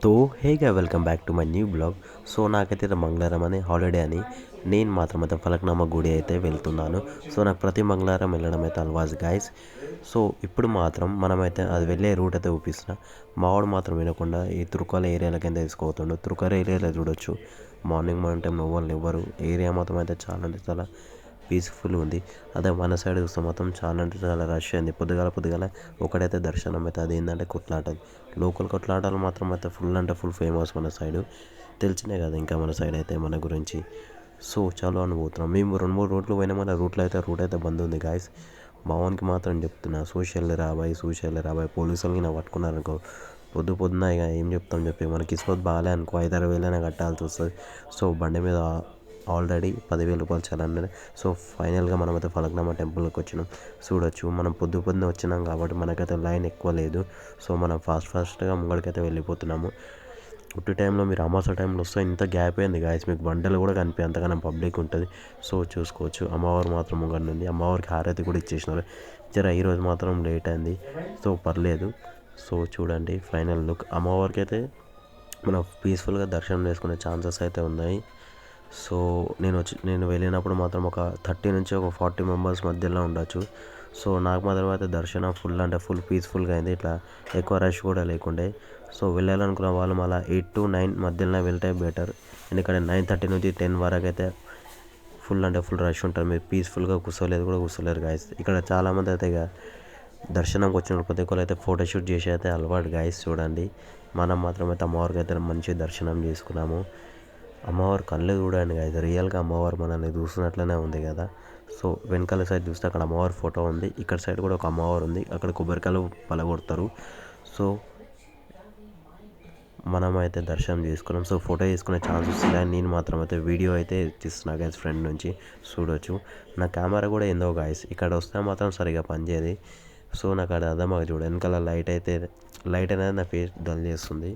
तो హేగా welcome back to my new blog. So నాకైతే మంగళవారం అని హాలిడే అని నేను మాత్రం అయితే ఫలక్నామా గుడి అయితే వెళ్తున్నాను. సో నాకు ప్రతి మంగళవారం వెళ్ళడం అయితే అలవాటు గైస్. సో ఇప్పుడు మాత్రం మనమైతే అది వెళ్ళే రూట్ అయితే చూపిస్తున్నా. మావాడు మాత్రం వినకుండా ఈ తుర్కాల ఏరియాలకి అయితే తీసుకుపోతుండు. తుర్కాల ఏరియాలో చూడొచ్చు మార్నింగ్ టైం వాళ్ళు ఎవ్వరు. ఏరియా మాత్రం అయితే చాలా అంటే చాలా పీస్ఫుల్ ఉంది. అదే మన సైడ్ చూస్తే మొత్తం చాలా అంటే చాలా రష్ అయింది. పొద్దుగాల ఒకడైతే దర్శనం అయితే అది ఏంటంటే కొట్లాట. లోకల్ కొట్లాటలు మాత్రం అయితే ఫుల్ అంటే ఫుల్ ఫేమస్ మన సైడు. తెలిసినే కదా ఇంకా మన సైడ్ అయితే మన గురించి. సో చలో అని పోతున్నాం. మేము 2-3 రోడ్లు పోయినా మన రూట్ అయితే బంద్ ఉంది గాయస్. మా వానికి మాత్రం చెప్తున్నా సోషల్ రాబాయి పోలీసులు నా పట్టుకున్నారనుకో పొద్దున ఇక ఏం చెప్తాం చెప్పి మనకి కిస్మత్ బాగాలే అనుకో 5-6 వేలైనా కట్టాల్సి వస్తుంది. సో బండి మీద ఆల్రెడీ 10,000 రూపాయలు చలాన్. సో ఫైనల్గా మనమైతే ఫలక్నామా టెంపుల్కి వచ్చినాం. చూడొచ్చు మనం పొద్దున్నే వచ్చినాం కాబట్టి మనకైతే లైన్ ఎక్కువ లేదు. సో మనం ఫాస్ట్గా ముంగడికైతే వెళ్ళిపోతున్నాము. ఉట్టి టైంలో మీరు అమావాస్య టైంలో వస్తే ఇంత గ్యాప్ అయింది గాయస్. మీకు బండలు కూడా కనిపించే అంతగానం పబ్లిక్ ఉంటుంది. సో చూసుకోవచ్చు అమ్మవారు మాత్రం ముంగడి ఉంది. అమ్మవారికి హారతి కూడా ఇచ్చేసినారు. ఈరోజు మాత్రం లేట్ అయింది. సో పర్లేదు. సో చూడండి ఫైనల్ లుక్. అమ్మవారికి అయితే మనం పీస్ఫుల్గా దర్శనం చేసుకునే ఛాన్సెస్ అయితే ఉన్నాయి. సో నేను వెళ్ళినప్పుడు మాత్రం ఒక 30 నుంచి ఒక 40 మెంబర్స్ మధ్యలో ఉండొచ్చు. సో నాకు మాత్రం అయితే దర్శనం ఫుల్ అంటే ఫుల్ పీస్ఫుల్గా అయింది. ఇట్లా ఎక్కువ రష్ కూడా లేకుండే. సో వెళ్ళాలనుకున్న వాళ్ళు మళ్ళీ 8 to 9 మధ్యలో వెళ్తే బెటర్. ఎందుకంటే 9:30 నుంచి 10 వరకు అయితే ఫుల్ అంటే ఫుల్ రష్ ఉంటుంది. మీరు పీస్ఫుల్గా కూర్చోలేరు గాయస్. ఇక్కడ చాలామంది అయితే ఇక దర్శనంకి వచ్చిన ప్రతి ఒక్కరు అయితే ఫోటోషూట్ చేసి అయితే అలవాటు గాయస్. చూడండి మనం మాత్రం అయితే అమ్మవారికి అయితే మంచి దర్శనం చేసుకున్నాము. అమ్మవారు కళ్ళు చూడండి గాయస్. రియల్గా అమ్మవారు మనల్ని చూస్తున్నట్లనే ఉంది కదా. సో వెనకాల సైడ్ చూస్తే అక్కడ అమ్మవారి ఫోటో ఉంది. ఇక్కడ సైడ్ కూడా ఒక అమ్మవారు ఉంది. అక్కడ కొబ్బరికాయలు పలగొడతారు. సో మనమైతే దర్శనం చేసుకున్నాం. సో ఫోటో తీసుకునే ఛాన్స్ వస్తుంది. నేను మాత్రం అయితే వీడియో అయితే తీస్తున్నా గాయస్ ఫ్రెండ్ నుంచి. చూడొచ్చు నా కెమెరా కూడా ఏందో గాయస్ ఇక్కడ వస్తే మాత్రం సరిగా పనిచేయదు. సో నాకు అది అర్థమవుతుంది. చూడు వెనకాల లైట్ అనేది నా ఫేస్ డల్ చేస్తుంది.